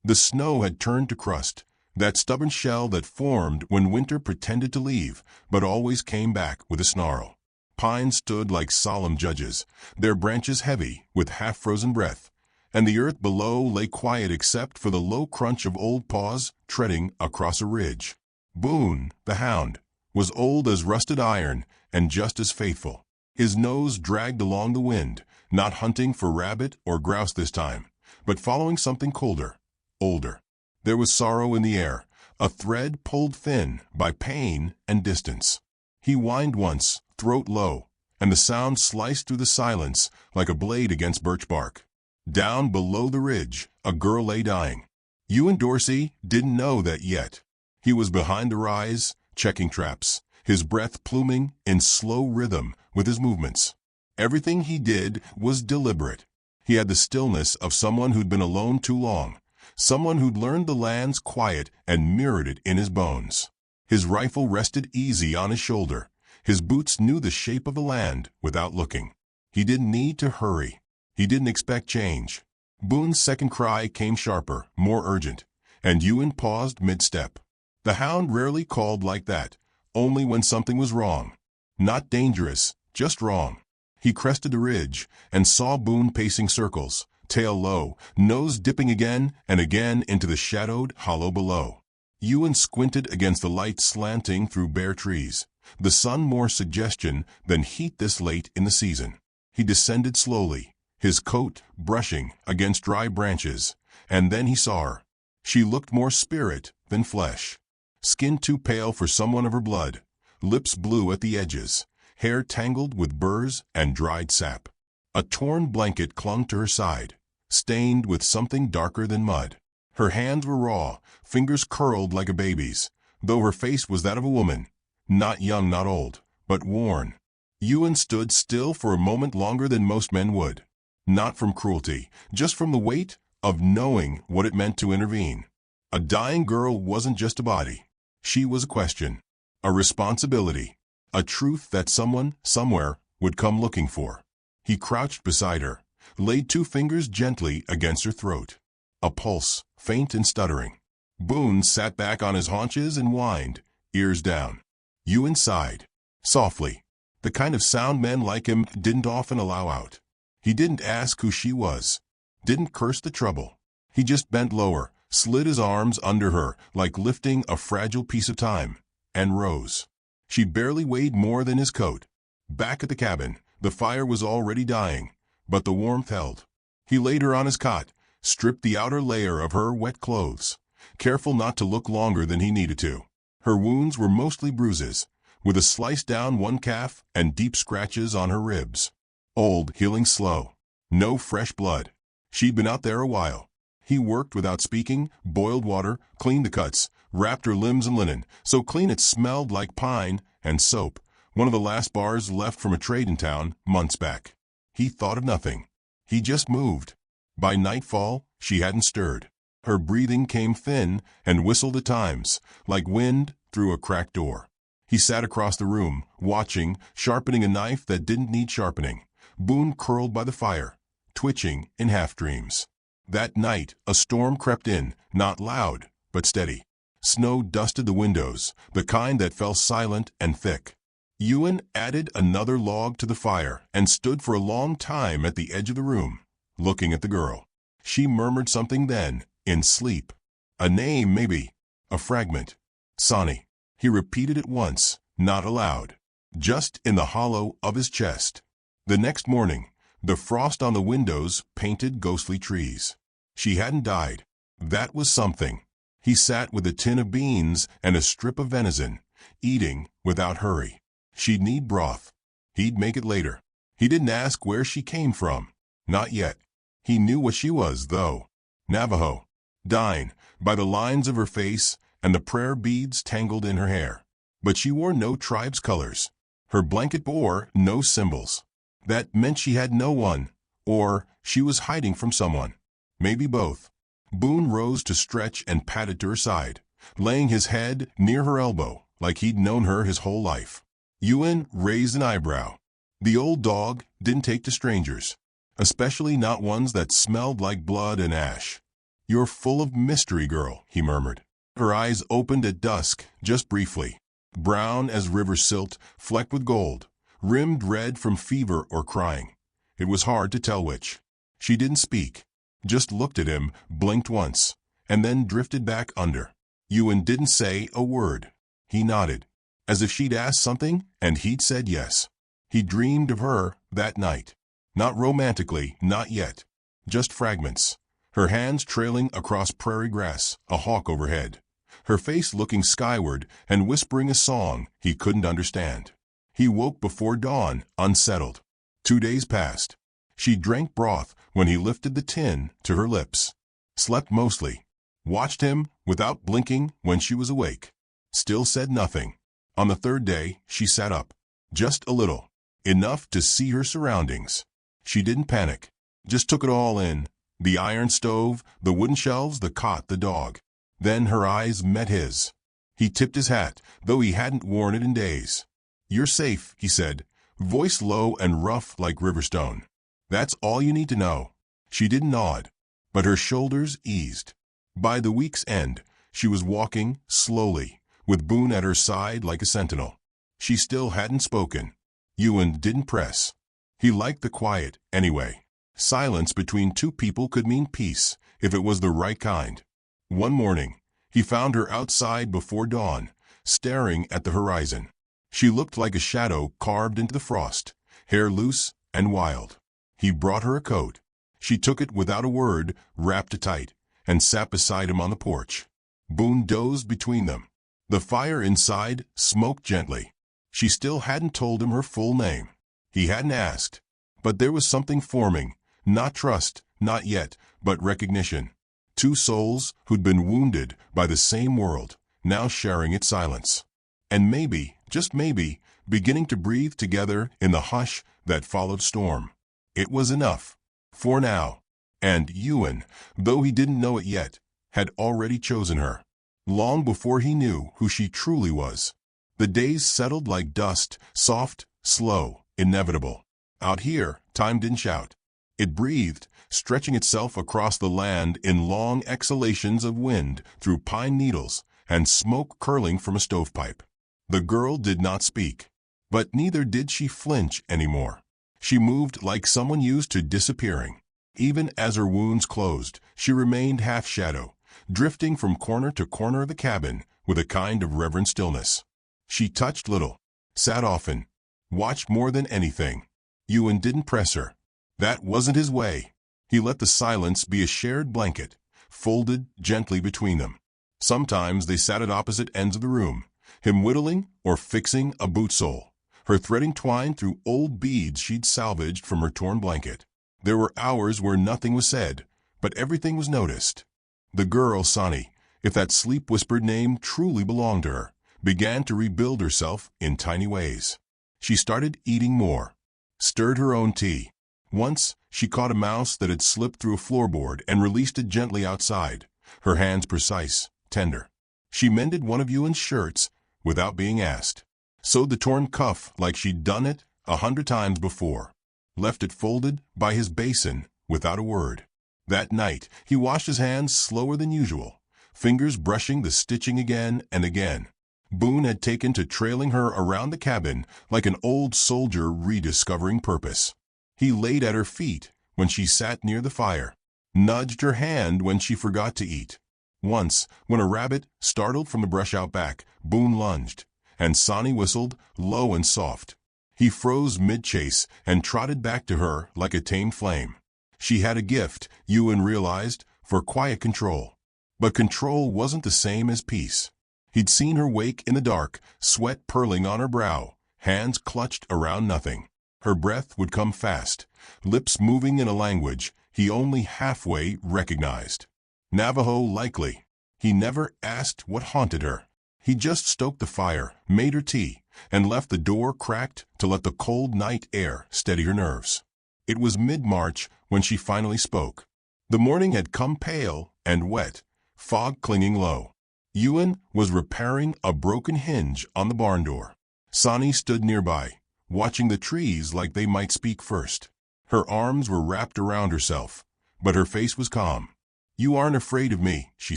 The snow had turned to crust, that stubborn shell that formed when winter pretended to leave, but always came back with a snarl. Pines stood like solemn judges, their branches heavy with half-frozen breath, and the earth below lay quiet except for the low crunch of old paws treading across a ridge. Boone, the hound, was old as rusted iron and just as faithful. His nose dragged along the wind, not hunting for rabbit or grouse this time, but following something colder, older. There was sorrow in the air, a thread pulled thin by pain and distance. He whined once, throat low, and the sound sliced through the silence like a blade against birch bark. Down below the ridge, a girl lay dying. Ewan Dorsey didn't know that yet. He was behind the rise, checking traps, his breath pluming in slow rhythm with his movements. Everything he did was deliberate. He had the stillness of someone who'd been alone too long, someone who'd learned the land's quiet and mirrored it in his bones. His rifle rested easy on his shoulder. His boots knew the shape of the land without looking. He didn't need to hurry. He didn't expect change. Boone's second cry came sharper, more urgent, and Ewan paused mid-step. The hound rarely called like that, only when something was wrong. Not dangerous, just wrong. He crested the ridge and saw Boone pacing circles, tail low, nose dipping again and again into the shadowed hollow below. Ewan squinted against the light slanting through bare trees, the sun more suggestion than heat this late in the season. He descended slowly, his coat brushing against dry branches, and then he saw her. She looked more spirit than flesh. Skin too pale for someone of her blood, lips blue at the edges, hair tangled with burrs and dried sap. A torn blanket clung to her side, stained with something darker than mud. Her hands were raw, fingers curled like a baby's, though her face was that of a woman, not young, not old, but worn. Ewan stood still for a moment longer than most men would. Not from cruelty, just from the weight of knowing what it meant to intervene. A dying girl wasn't just a body. She was a question, a responsibility, a truth that someone, somewhere, would come looking for. He crouched beside her, laid two fingers gently against her throat. A pulse, faint and stuttering. Boone sat back on his haunches and whined, ears down. Ewan sighed, softly, the kind of sound men like him didn't often allow out. He didn't ask who she was, didn't curse the trouble. He just bent lower, slid his arms under her like lifting a fragile piece of time, and rose. She barely weighed more than his coat. Back at the cabin, the fire was already dying, but the warmth held. He laid her on his cot, stripped the outer layer of her wet clothes, careful not to look longer than he needed to. Her wounds were mostly bruises, with a slice down one calf and deep scratches on her ribs. Old, healing slow. No fresh blood. She'd been out there a while. He worked without speaking, boiled water, cleaned the cuts, wrapped her limbs in linen, so clean it smelled like pine and soap, one of the last bars left from a trade in town months back. He thought of nothing. He just moved. By nightfall, she hadn't stirred. Her breathing came thin and whistled at times, like wind through a cracked door. He sat across the room, watching, sharpening a knife that didn't need sharpening. Boone curled by the fire, twitching in half-dreams. That night, a storm crept in, not loud, but steady. Snow dusted the windows, the kind that fell silent and thick. Ewan added another log to the fire and stood for a long time at the edge of the room, looking at the girl. She murmured something then, in sleep. A name, maybe. A fragment. Sonny. He repeated it once, not aloud, just in the hollow of his chest. The next morning, the frost on the windows painted ghostly trees. She hadn't died. That was something. He sat with a tin of beans and a strip of venison, eating without hurry. She'd need broth. He'd make it later. He didn't ask where she came from. Not yet. He knew what she was, though. Navajo. Dying, by the lines of her face and the prayer beads tangled in her hair. But she wore no tribe's colors. Her blanket bore no symbols. That meant she had no one, or she was hiding from someone. Maybe both. Boone rose to stretch and padded to her side, laying his head near her elbow like he'd known her his whole life. Ewan raised an eyebrow. The old dog didn't take to strangers, especially not ones that smelled like blood and ash. "You're full of mystery, girl," he murmured. Her eyes opened at dusk, just briefly. Brown as river silt, flecked with gold, rimmed red from fever or crying. It was hard to tell which. She didn't speak, just looked at him, blinked once, and then drifted back under. Ewan didn't say a word. He nodded, as if she'd asked something and he'd said yes. He dreamed of her that night. Not romantically, not yet. Just fragments. Her hands trailing across prairie grass, a hawk overhead. Her face looking skyward and whispering a song he couldn't understand. He woke before dawn, unsettled. 2 days passed. She drank broth when he lifted the tin to her lips. Slept mostly. Watched him without blinking when she was awake. Still said nothing. On the 3rd day, she sat up. Just a little. Enough to see her surroundings. She didn't panic. Just took it all in. The iron stove, the wooden shelves, the cot, the dog. Then her eyes met his. He tipped his hat, though he hadn't worn it in days. "You're safe," he said, voice low and rough like Riverstone. "That's all you need to know." She didn't nod, but her shoulders eased. By the week's end, she was walking slowly, with Boone at her side like a sentinel. She still hadn't spoken. Ewan didn't press. He liked the quiet, anyway. Silence between two people could mean peace, if it was the right kind. One morning, he found her outside before dawn, staring at the horizon. She looked like a shadow carved into the frost, hair loose and wild. He brought her a coat. She took it without a word, wrapped it tight, and sat beside him on the porch. Boone dozed between them. The fire inside smoked gently. She still hadn't told him her full name. He hadn't asked. But there was something forming, not trust, not yet, but recognition. Two souls who'd been wounded by the same world, now sharing its silence. And maybe, just maybe, beginning to breathe together in the hush that followed storm. It was enough. For now. And Ewan, though he didn't know it yet, had already chosen her. Long before he knew who she truly was. The days settled like dust, soft, slow, inevitable. Out here, time didn't shout. It breathed, stretching itself across the land in long exhalations of wind through pine needles and smoke curling from a stovepipe. The girl did not speak, but neither did she flinch anymore. She moved like someone used to disappearing. Even as her wounds closed, she remained half-shadow, drifting from corner to corner of the cabin with a kind of reverent stillness. She touched little, sat often, watched more than anything. Ewan didn't press her. That wasn't his way. He let the silence be a shared blanket, folded gently between them. Sometimes they sat at opposite ends of the room, him whittling or fixing a boot sole, her threading twine through old beads she'd salvaged from her torn blanket. There were hours where nothing was said, but everything was noticed. The girl, Sonny, if that sleep-whispered name truly belonged to her, began to rebuild herself in tiny ways. She started eating more, stirred her own tea. Once, she caught a mouse that had slipped through a floorboard and released it gently outside, her hands precise, tender. She mended one of Ewan's shirts without being asked, sewed the torn cuff like she'd done it 100 times before, left it folded by his basin without a word. That night, he washed his hands slower than usual, fingers brushing the stitching again and again. Boone had taken to trailing her around the cabin like an old soldier rediscovering purpose. He laid at her feet when she sat near the fire, nudged her hand when she forgot to eat. Once, when a rabbit startled from the brush out back, Boone lunged, and Sonny whistled, low and soft. He froze mid-chase and trotted back to her like a tamed flame. She had a gift, Ewan realized, for quiet control. But control wasn't the same as peace. He'd seen her wake in the dark, sweat purling on her brow, hands clutched around nothing. Her breath would come fast, lips moving in a language he only halfway recognized. Navajo likely. He never asked what haunted her. He just stoked the fire, made her tea, and left the door cracked to let the cold night air steady her nerves. It was mid-March when she finally spoke. The morning had come pale and wet, fog clinging low. Ewan was repairing a broken hinge on the barn door. Sonny stood nearby, watching the trees like they might speak first. Her arms were wrapped around herself, but her face was calm. "You aren't afraid of me," she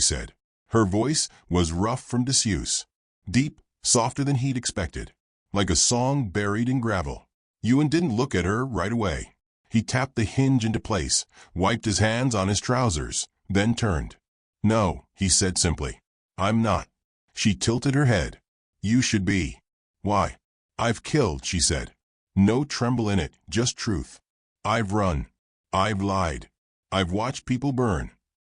said. Her voice was rough from disuse, deep, softer than he'd expected, like a song buried in gravel. Ewan didn't look at her right away. He tapped the hinge into place, wiped his hands on his trousers, then turned. "No," he said simply. "I'm not." She tilted her head. "You should be." "Why?" "I've killed," she said. No tremble in it, just truth. "I've run. I've lied. I've watched people burn."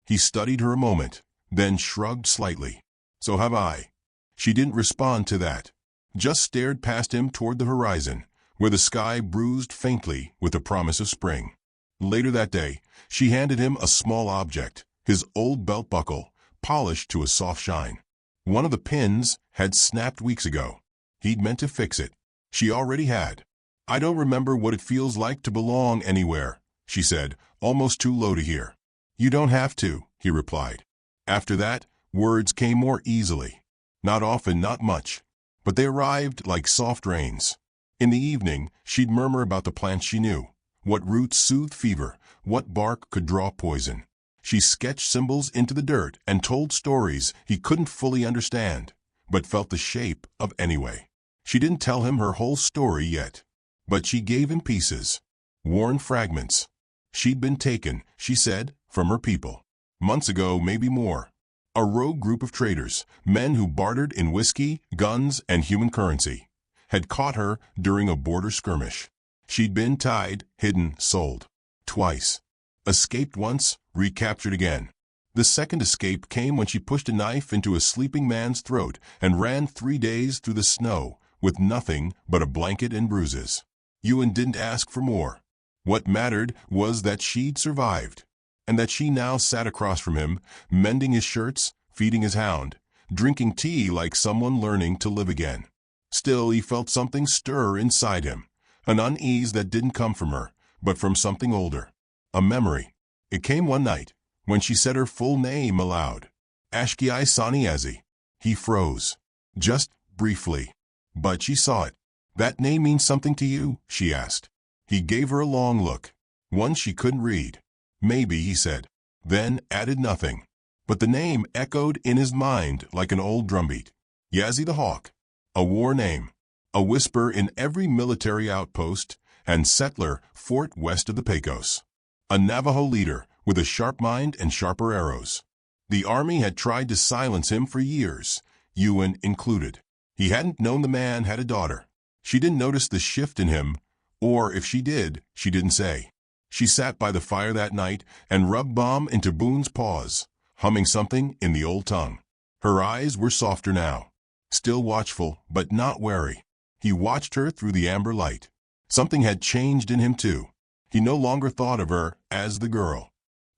He studied her a moment, then shrugged slightly. "So have I." She didn't respond to that, just stared past him toward the horizon, where the sky bruised faintly with the promise of spring. Later that day, she handed him a small object, his old belt buckle, polished to a soft shine. One of the pins had snapped weeks ago. He'd meant to fix it. She already had. "I don't remember what it feels like to belong anywhere," she said, almost too low to hear. "You don't have to," he replied. After that, words came more easily. Not often, not much, but they arrived like soft rains. In the evening, she'd murmur about the plants she knew, what roots soothed fever, what bark could draw poison. She sketched symbols into the dirt and told stories he couldn't fully understand, but felt the shape of anyway. She didn't tell him her whole story yet, but she gave him pieces, worn fragments. She'd been taken, she said, from her people. Months ago, maybe more. A rogue group of traders, men who bartered in whiskey, guns, and human currency, had caught her during a border skirmish. She'd been tied, hidden, sold. Twice. Escaped once, recaptured again. The second escape came when she pushed a knife into a sleeping man's throat and ran 3 days through the snow with nothing but a blanket and bruises. Ewan didn't ask for more. What mattered was that she'd survived, and that she now sat across from him, mending his shirts, feeding his hound, drinking tea like someone learning to live again. Still, he felt something stir inside him, an unease that didn't come from her, but from something older. A memory. It came one night, when she said her full name aloud. Ashkiai Saniezi. He froze. Just briefly. But she saw it. "That name means something to you?" she asked. He gave her a long look, one she couldn't read. "Maybe," he said, then added nothing. But the name echoed in his mind like an old drumbeat. Yazzie the Hawk. A war name. A whisper in every military outpost and settler fort west of the Pecos. A Navajo leader with a sharp mind and sharper arrows. The army had tried to silence him for years, Ewan included. He hadn't known the man had a daughter. She didn't notice the shift in him, or if she did, she didn't say. She sat by the fire that night and rubbed balm into Boone's paws, humming something in the old tongue. Her eyes were softer now, still watchful but not wary. He watched her through the amber light. Something had changed in him too. He no longer thought of her as the girl.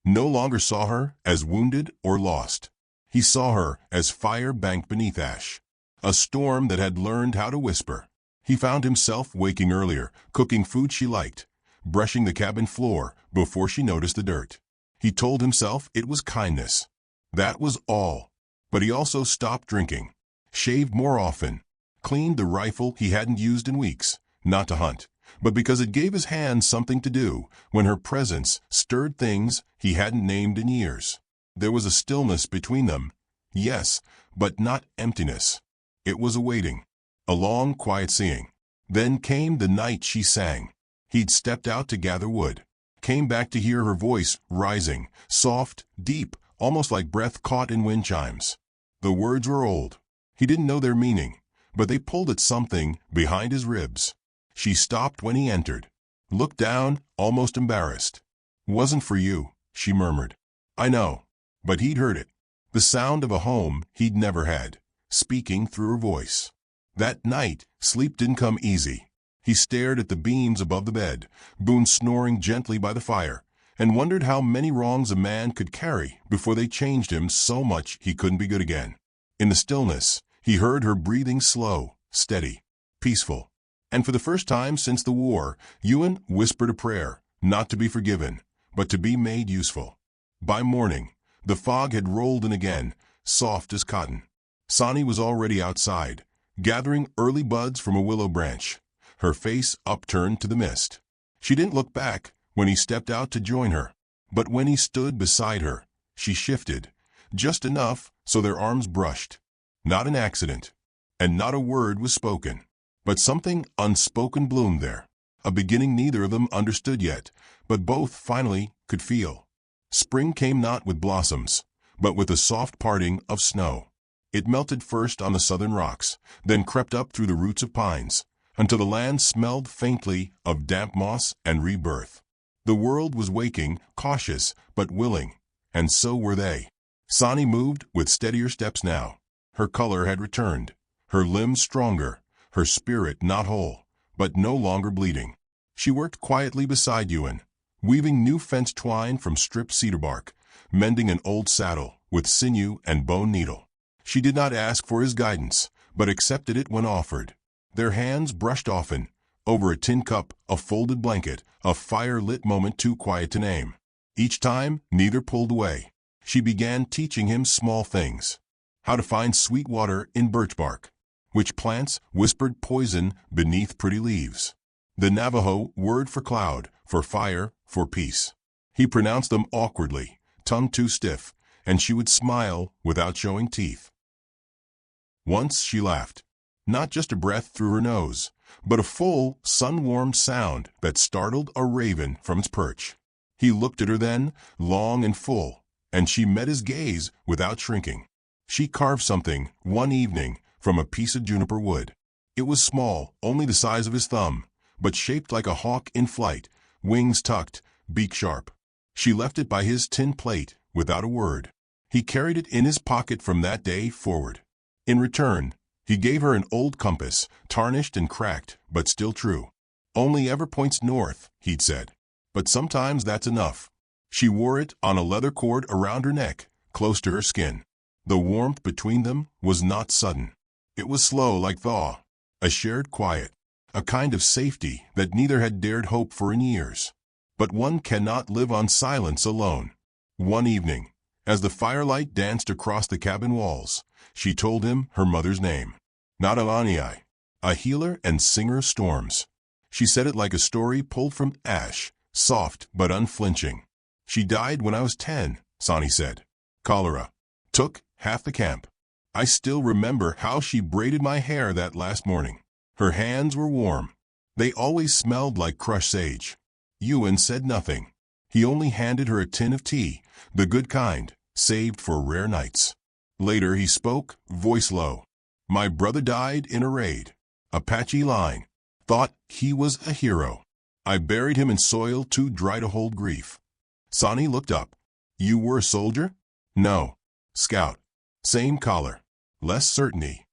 No longer saw her as wounded or lost. He saw her as fire banked beneath ash. A storm that had learned how to whisper. He found himself waking earlier, cooking food she liked, brushing the cabin floor before she noticed the dirt. He told himself it was kindness. That was all. But he also stopped drinking, shaved more often, cleaned the rifle he hadn't used in weeks, not to hunt, but because it gave his hands something to do when her presence stirred things he hadn't named in years. There was a stillness between them, yes, but not emptiness. It was a waiting, a long, quiet seeing. Then came the night she sang. He'd stepped out to gather wood, came back to hear her voice rising, soft, deep, almost like breath caught in wind chimes. The words were old. He didn't know their meaning, but they pulled at something behind his ribs. She stopped when he entered, looked down, almost embarrassed. "Wasn't for you," she murmured. "I know." But he'd heard it. The sound of a home he'd never had, speaking through her voice. That night, sleep didn't come easy. He stared at the beams above the bed, Boone snoring gently by the fire, and wondered how many wrongs a man could carry before they changed him so much he couldn't be good again. In the stillness, he heard her breathing slow, steady, peaceful. And for the first time since the war, Ewan whispered a prayer, not to be forgiven, but to be made useful. By morning, the fog had rolled in again, soft as cotton. Sani was already outside, gathering early buds from a willow branch, her face upturned to the mist. She didn't look back when he stepped out to join her, but when he stood beside her, She shifted, just enough so their arms brushed. Not an accident. And not a word was spoken. But something unspoken bloomed there. A beginning neither of them understood yet, but both finally could feel. Spring came not with blossoms, but with a soft parting of snow. It melted first on the southern rocks, then crept up through the roots of pines, until the land smelled faintly of damp moss and rebirth. The world was waking, cautious but willing, and so were they. Sani moved with steadier steps now. Her color had returned, her limbs stronger, her spirit not whole, but no longer bleeding. She worked quietly beside Ewan, weaving new fence twine from stripped cedar bark, mending an old saddle with sinew and bone needle. She did not ask for his guidance, but accepted it when offered. Their hands brushed often, over a tin cup, a folded blanket, a fire-lit moment too quiet to name. Each time, neither pulled away. She began teaching him small things. How to find sweet water in birch bark. Which plants whispered poison beneath pretty leaves. The Navajo word for cloud, for fire, for peace. He pronounced them awkwardly, tongue too stiff, and she would smile without showing teeth. Once she laughed. Not just a breath through her nose, but a full, sun-warmed sound that startled a raven from its perch. He looked at her then, long and full, and she met his gaze without shrinking. She carved something, one evening, from a piece of juniper wood. It was small, only the size of his thumb, but shaped like a hawk in flight, wings tucked, beak sharp. She left it by his tin plate, without a word. He carried it in his pocket from that day forward. In return, he gave her an old compass, tarnished and cracked, but still true. Only ever points north, he'd said. But sometimes that's enough. She wore it on a leather cord around her neck, close to her skin. The warmth between them was not sudden. It was slow like thaw, a shared quiet, a kind of safety that neither had dared hope for in years. But one cannot live on silence alone. One evening, as the firelight danced across the cabin walls, she told him her mother's name. Not Alani, a healer and singer of storms. She said it like a story pulled from ash, soft but unflinching. She died when I was 10, Sani said. Cholera. Took half the camp. I still remember how she braided my hair that last morning. Her hands were warm. They always smelled like crushed sage. Ewan said nothing. He only handed her a tin of tea, the good kind, saved for rare nights. Later he spoke, voice low. My brother died in a raid. Apache line. Thought he was a hero. I buried him in soil too dry to hold grief. Sani looked up. You were a soldier? No. Scout. Same collar. Less certainty.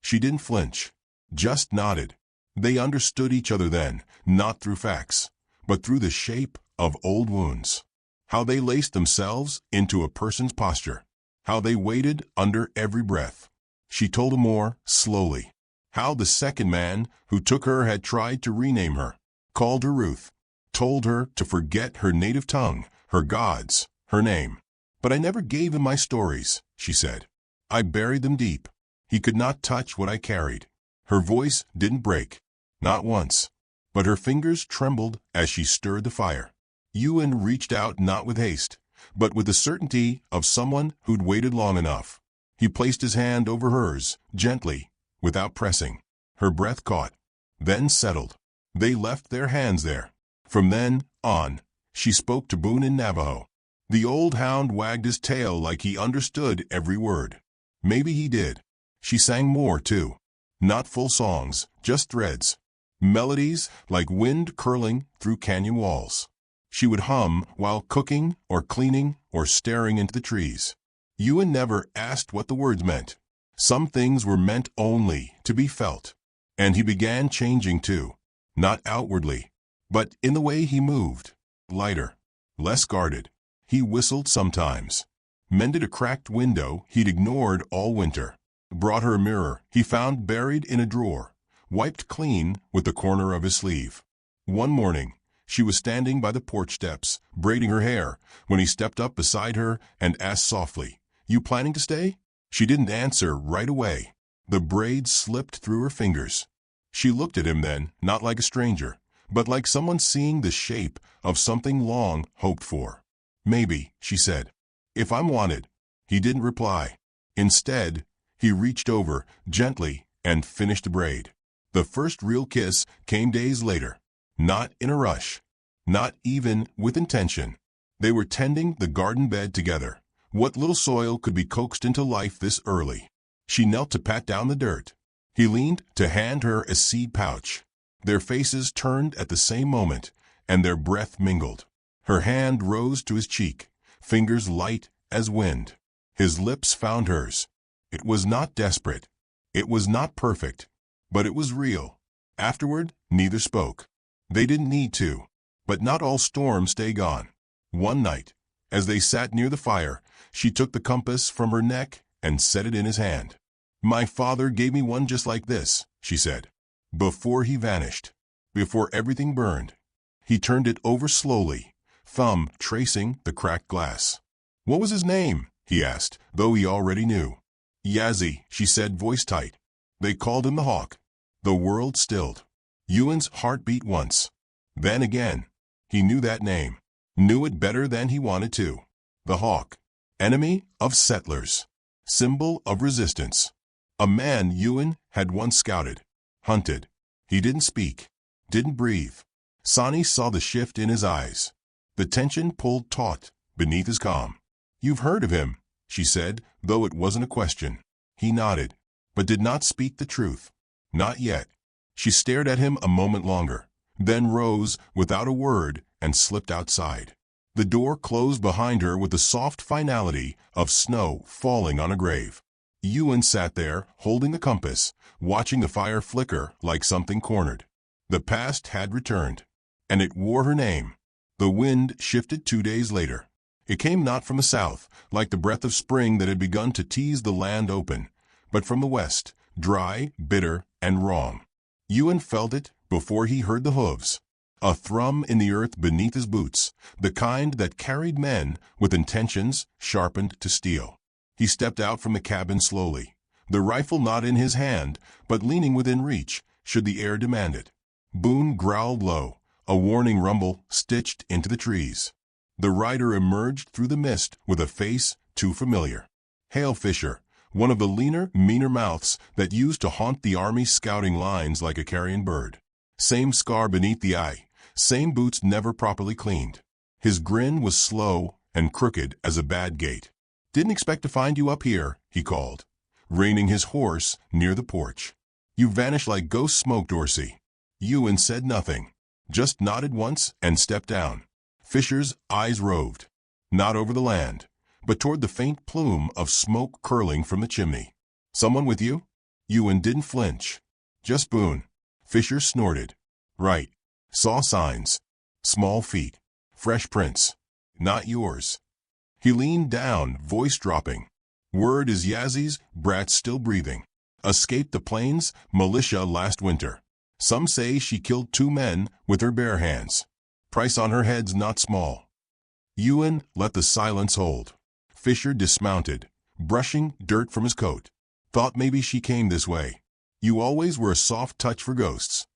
She didn't flinch. Just nodded. They understood each other then, not through facts, but through the shape of old wounds. How they laced themselves into a person's posture. How they waited under every breath. She told him more, slowly. How the second man who took her had tried to rename her, called her Ruth, told her to forget her native tongue, her gods, her name. But I never gave him my stories, she said. I buried them deep. He could not touch what I carried. Her voice didn't break, not once, but her fingers trembled as she stirred the fire. Ewan reached out not with haste, but with the certainty of someone who'd waited long enough. He placed his hand over hers, gently, without pressing. Her breath caught, then settled. They left their hands there. From then on, she spoke to Boone in Navajo. The old hound wagged his tail like he understood every word. Maybe he did. She sang more, too. Not full songs, just threads. Melodies like wind curling through canyon walls. She would hum while cooking or cleaning or staring into the trees. Ewan never asked what the words meant. Some things were meant only to be felt. And he began changing too. Not outwardly, but in the way he moved. Lighter, less guarded. He whistled sometimes. Mended a cracked window he'd ignored all winter. Brought her a mirror he found buried in a drawer, wiped clean with the corner of his sleeve. One morning, she was standing by the porch steps, braiding her hair, when he stepped up beside her and asked softly, You planning to stay? She didn't answer right away. The braids slipped through her fingers. She looked at him then, not like a stranger, but like someone seeing the shape of something long hoped for. Maybe, she said. "If I'm wanted." He didn't reply. Instead, he reached over, gently, and finished the braid. The first real kiss came days later. Not in a rush. Not even with intention. They were tending the garden bed together. What little soil could be coaxed into life this early? She knelt to pat down the dirt. He leaned to hand her a seed pouch. Their faces turned at the same moment, and their breath mingled. Her hand rose to his cheek, fingers light as wind. His lips found hers. It was not desperate. It was not perfect. But it was real. Afterward, neither spoke. They didn't need to. But not all storms stay gone. One night, as they sat near the fire, she took the compass from her neck and set it in his hand. "My father gave me one just like this," she said. Before he vanished, before everything burned, he turned it over slowly, thumb tracing the cracked glass. "What was his name?" he asked, though he already knew. "Yazzie," she said, voice tight. They called him the Hawk. The world stilled. Ewan's heart beat once. Then again. He knew that name. Knew it better than he wanted to. The Hawk. Enemy of settlers. Symbol of resistance. A man Ewan had once scouted. Hunted. He didn't speak. Didn't breathe. Sonny saw the shift in his eyes. The tension pulled taut beneath his calm. "You've heard of him," she said, though it wasn't a question. He nodded, but did not speak the truth. Not yet. She stared at him a moment longer, then rose without a word and slipped outside. The door closed behind her with the soft finality of snow falling on a grave. Ewan sat there, holding the compass, watching the fire flicker like something cornered. The past had returned, and it wore her name. The wind shifted 2 days later. It came not from the south, like the breath of spring that had begun to tease the land open, but from the west, dry, bitter, and wrong. Ewan felt it before he heard the hooves. A thrum in the earth beneath his boots, the kind that carried men with intentions sharpened to steel. He stepped out from the cabin slowly, the rifle not in his hand, but leaning within reach, should the air demand it. Boone growled low, a warning rumble stitched into the trees. The rider emerged through the mist with a face too familiar. Hale Fisher, one of the leaner, meaner mouths that used to haunt the Army's scouting lines like a carrion bird. Same scar beneath the eye, same boots never properly cleaned. His grin was slow and crooked as a bad gait. "Didn't expect to find you up here," he called, reining his horse near the porch. "You vanished like ghost smoke, Dorsey." Ewan said nothing, just nodded once and stepped down. Fisher's eyes roved, not over the land, but toward the faint plume of smoke curling from the chimney. "Someone with you?" Ewan didn't flinch. "Just Boone." Fisher snorted. "Right. Saw signs. Small feet. Fresh prints. Not yours." He leaned down, voice dropping. "Word is Yazzie's brat's still breathing. Escaped the plains militia last winter. Some say she killed 2 men with her bare hands. Price on her head's not small." Ewan let the silence hold. Fisher dismounted, brushing dirt from his coat. "Thought maybe she came this way. You always were a soft touch for ghosts."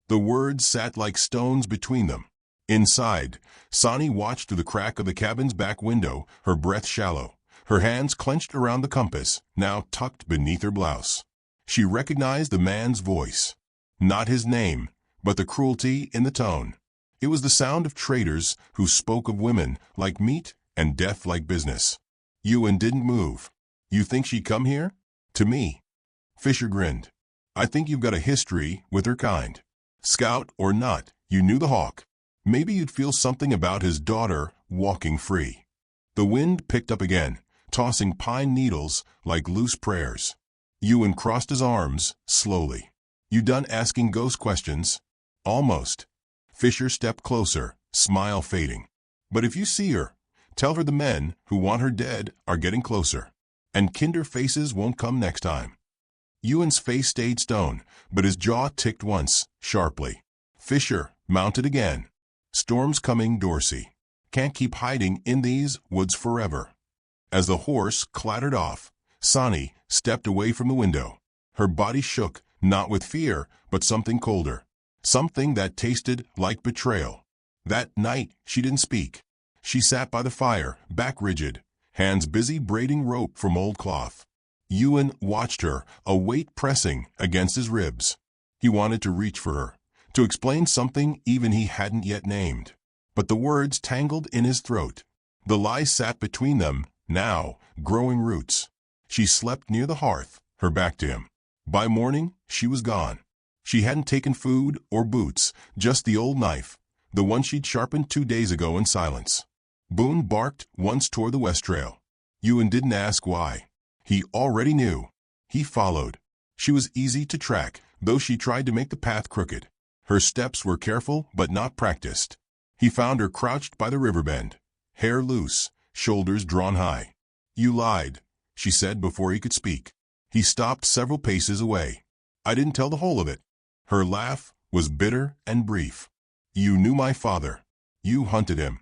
The words sat like stones between them. Inside, Sonny watched through the crack of the cabin's back window, her breath shallow, her hands clenched around the compass, now tucked beneath her blouse. She recognized the man's voice. Not his name, but the cruelty in the tone. It was the sound of traders who spoke of women like meat and death like business. Ewan didn't move. "You think she'd come here?" "To me." Fisher grinned. "I think you've got a history with her kind. Scout or not, you knew the Hawk. Maybe you'd feel something about his daughter walking free." The wind picked up again, tossing pine needles like loose prayers. Ewan crossed his arms slowly. "You done asking ghost questions?" "Almost." Fisher stepped closer, smile fading. "But if you see her, tell her the men who want her dead are getting closer, and kinder faces won't come next time." Ewan's face stayed stone, but his jaw ticked once, sharply. Fisher mounted again. "Storm's coming, Dorsey. Can't keep hiding in these woods forever." As the horse clattered off, Sonny stepped away from the window. Her body shook, not with fear, but something colder. Something that tasted like betrayal. That night she didn't speak. She sat by the fire, back rigid, hands busy braiding rope from old cloth. Ewan watched her, a weight pressing against his ribs. He wanted to reach for her, to explain something even he hadn't yet named. But the words tangled in his throat. The lie sat between them, now, growing roots. She slept near the hearth, her back to him. By morning, she was gone. She hadn't taken food or boots, just the old knife, the one she'd sharpened 2 days ago in silence. Boone barked once toward the west trail. Ewan didn't ask why. He already knew. He followed. She was easy to track, though she tried to make the path crooked. Her steps were careful but not practiced. He found her crouched by the river bend, hair loose, shoulders drawn high. "You lied," she said before he could speak. He stopped several paces away. "I didn't tell the whole of it." Her laugh was bitter and brief. "You knew my father. You hunted him.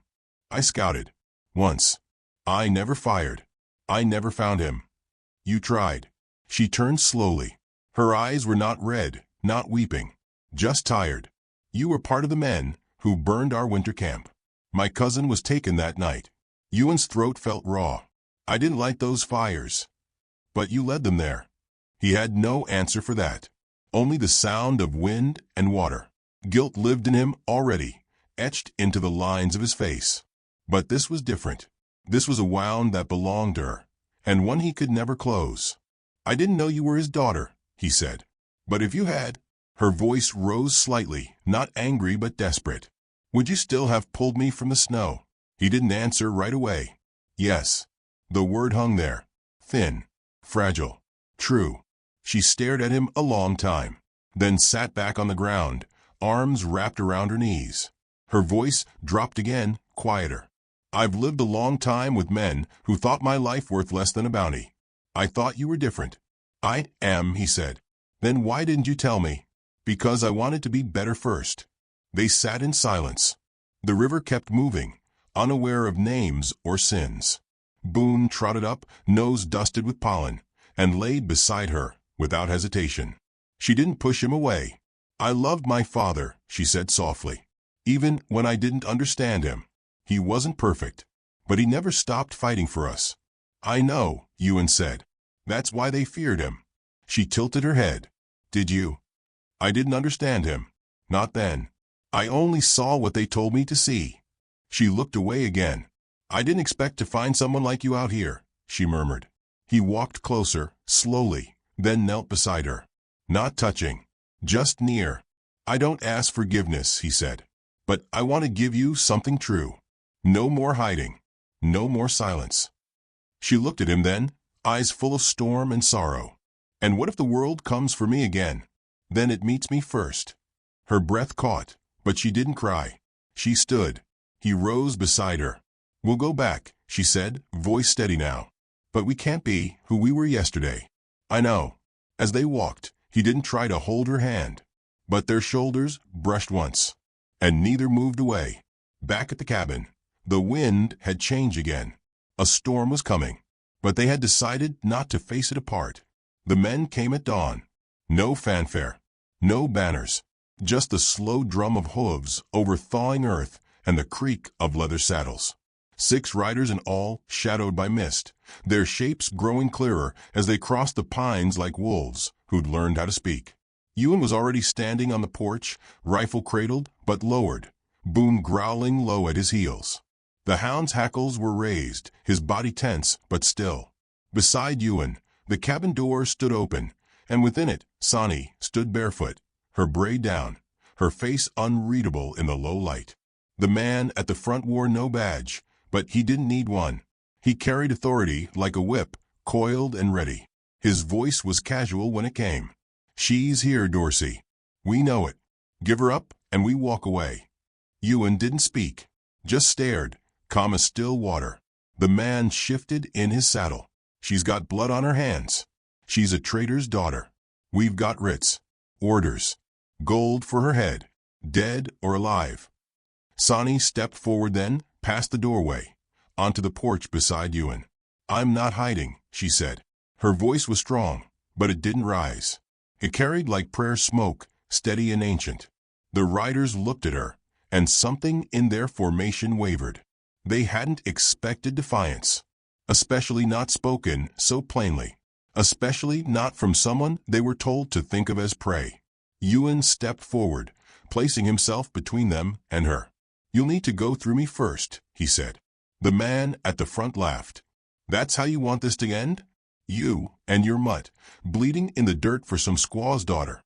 I scouted. Once. I never fired. I never found him. You tried." She turned slowly. Her eyes were not red, not weeping, just tired. "You were part of the men who burned our winter camp. My cousin was taken that night." Ewan's throat felt raw. "I didn't light those fires." "But you led them there." He had no answer for that. Only the sound of wind and water. Guilt lived in him already, etched into the lines of his face. But this was different. This was a wound that belonged to her, and one he could never close. "I didn't know you were his daughter," he said. "But if you had—" Her voice rose slightly, not angry but desperate. "Would you still have pulled me from the snow?" He didn't answer right away. "Yes." The word hung there, thin, fragile, true. She stared at him a long time, then sat back on the ground, arms wrapped around her knees. Her voice dropped again, quieter. "I've lived a long time with men who thought my life worth less than a bounty. I thought you were different." "I am," he said. "Then why didn't you tell me?" "Because I wanted to be better first." They sat in silence. The river kept moving, unaware of names or sins. Boone trotted up, nose dusted with pollen, and laid beside her, without hesitation. She didn't push him away. "I loved my father," she said softly, "even when I didn't understand him. He wasn't perfect, but he never stopped fighting for us." "I know," Ewan said. "That's why they feared him." She tilted her head. "Did you?" "I didn't understand him. Not then. I only saw what they told me to see." She looked away again. "I didn't expect to find someone like you out here," she murmured. He walked closer, slowly, then knelt beside her. Not touching, just near. "I don't ask forgiveness," he said, "but I want to give you something true. No more hiding. No more silence." She looked at him then, eyes full of storm and sorrow. "And what if the world comes for me again? Then it meets me first." Her breath caught, but she didn't cry. She stood. He rose beside her. "We'll go back," she said, voice steady now. "But we can't be who we were yesterday." "I know." As they walked, he didn't try to hold her hand. But their shoulders brushed once, and neither moved away. Back at the cabin, the wind had changed again. A storm was coming, but they had decided not to face it apart. The men came at dawn. No fanfare, no banners, just the slow drum of hooves over thawing earth and the creak of leather saddles. 6 riders in all, shadowed by mist, their shapes growing clearer as they crossed the pines like wolves who'd learned how to speak. Ewan was already standing on the porch, rifle cradled but lowered, Boone growling low at his heels. The hound's hackles were raised, his body tense but still. Beside Ewan, the cabin door stood open, and within it, Sani stood barefoot, her braid down, her face unreadable in the low light. The man at the front wore no badge, but he didn't need one. He carried authority like a whip, coiled and ready. His voice was casual when it came. "She's here, Dorsey. We know it. Give her up, and we walk away." Ewan didn't speak, just stared, calm as still water. The man shifted in his saddle. "She's got blood on her hands. She's a traitor's daughter. We've got writs, orders, gold for her head, dead or alive." Sani stepped forward then, past the doorway, onto the porch beside Ewan. "I'm not hiding," she said. Her voice was strong, but it didn't rise. It carried like prayer smoke, steady and ancient. The riders looked at her, and something in their formation wavered. They hadn't expected defiance. especially not spoken so plainly, especially not from someone they were told to think of as prey. Ewan stepped forward, placing himself between them and her. "You'll need to go through me first," he said. The man at the front laughed. "That's how you want this to end? You and your mutt, bleeding in the dirt for some squaw's daughter."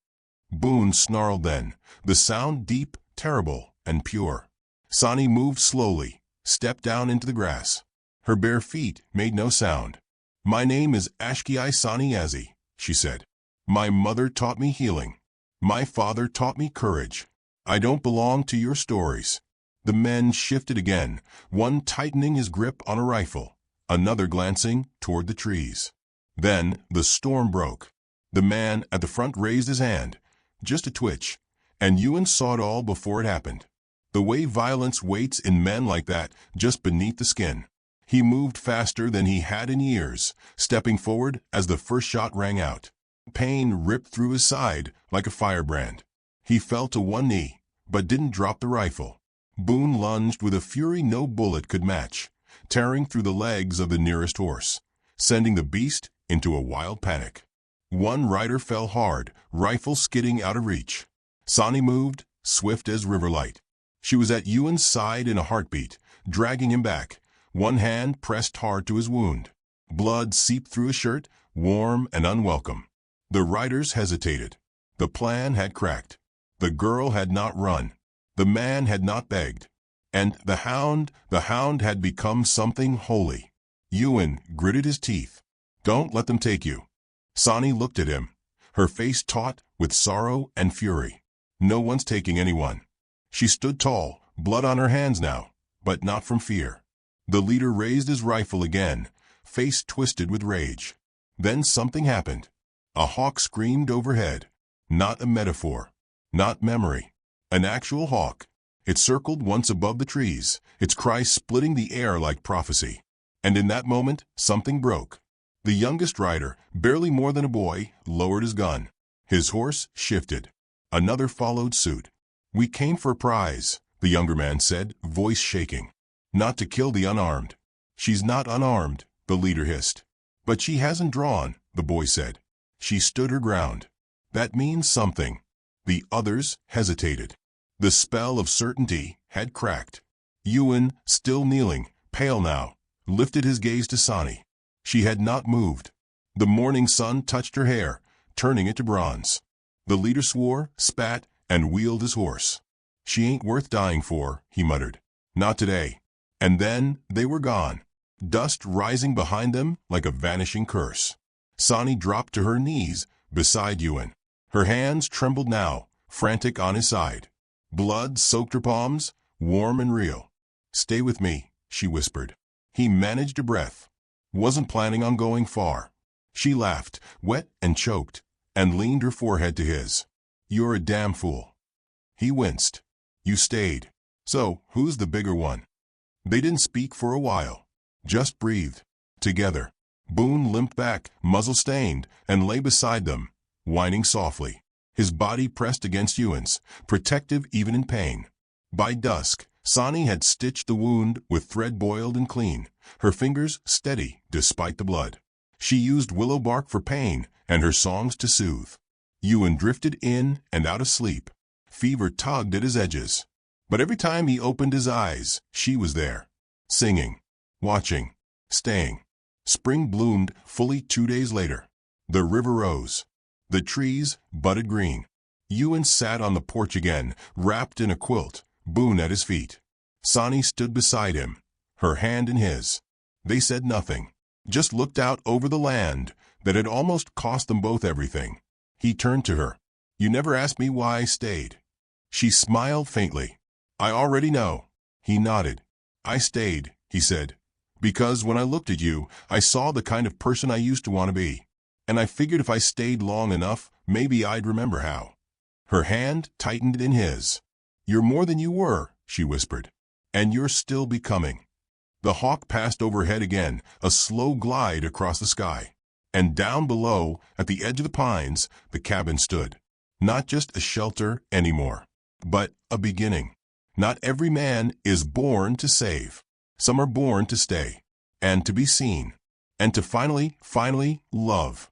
Boone snarled then, the sound deep, terrible, and pure. Sani moved slowly, stepped down into the grass. Her bare feet made no sound. "My name is Ashki Sani, she said. "My mother taught me healing. My father taught me courage. I don't belong to your stories." The men shifted again, one tightening his grip on a rifle, another glancing toward the trees. Then the storm broke. The man at the front raised his hand, just a twitch, and Ewan saw it all before it happened. The way violence waits in men like that, just beneath the skin. He moved faster than he had in years, stepping forward as the first shot rang out. Pain ripped through his side like a firebrand. He fell to one knee, but didn't drop the rifle. Boone lunged with a fury no bullet could match, tearing through the legs of the nearest horse, sending the beast into a wild panic. One rider fell hard, rifle skidding out of reach. Sani moved, swift as riverlight. She was at Ewan's side in a heartbeat, dragging him back, one hand pressed hard to his wound. Blood seeped through his shirt, warm and unwelcome. The riders hesitated. The plan had cracked. The girl had not run. The man had not begged. And the hound had become something holy. Ewan gritted his teeth. "Don't let them take you." Sani looked at him, her face taut with sorrow and fury. "No one's taking anyone." She stood tall, blood on her hands now, but not from fear. The leader raised his rifle again, face twisted with rage. Then something happened. A hawk screamed overhead. Not a metaphor, not memory. An actual hawk. It circled once above the trees, its cry splitting the air like prophecy. And in that moment, something broke. The youngest rider, barely more than a boy, lowered his gun. His horse shifted. Another followed suit. "We came for a prize," the younger man said, voice shaking. "Not to kill the unarmed." "She's not unarmed," the leader hissed. "But she hasn't drawn," the boy said. "She stood her ground." "That means something." The others hesitated. The spell of certainty had cracked. Ewan, still kneeling, pale now, lifted his gaze to Sani. She had not moved. The morning sun touched her hair, turning it to bronze. The leader swore, spat, and wheeled his horse. "She ain't worth dying for," he muttered. "Not today." And then they were gone, dust rising behind them like a vanishing curse. Sani dropped to her knees beside Ewan. Her hands trembled now, frantic on his side. Blood soaked her palms, warm and real. "Stay with me," she whispered. He managed a breath. Wasn't planning on going far. She laughed, wet and choked, and leaned her forehead to his. "You're a damn fool." He winced. "You stayed. So, who's the bigger one?" They didn't speak for a while. Just breathed. Together. Boone limped back, muzzle stained, and lay beside them, whining softly. His body pressed against Ewan's, protective even in pain. By dusk, Sani had stitched the wound with thread boiled and clean, her fingers steady despite the blood. She used willow bark for pain and her songs to soothe. Ewan drifted in and out of sleep. Fever tugged at his edges. But every time he opened his eyes, she was there, singing, watching, staying. Spring bloomed fully 2 days later. The river rose. The trees budded green. Ewan sat on the porch again, wrapped in a quilt, Boone at his feet. Sani stood beside him, her hand in his. They said nothing, just looked out over the land that had almost cost them both everything. He turned to her. "You never asked me why I stayed." She smiled faintly. "I already know." He nodded. "I stayed," he said, "because when I looked at you, I saw the kind of person I used to want to be. And I figured if I stayed long enough, maybe I'd remember how." Her hand tightened in his. "You're more than you were," she whispered. "And you're still becoming." The hawk passed overhead again, a slow glide across the sky. And down below, at the edge of the pines, the cabin stood. Not just a shelter anymore, but a beginning. Not every man is born to save. Some are born to stay. and to be seen, and to finally love.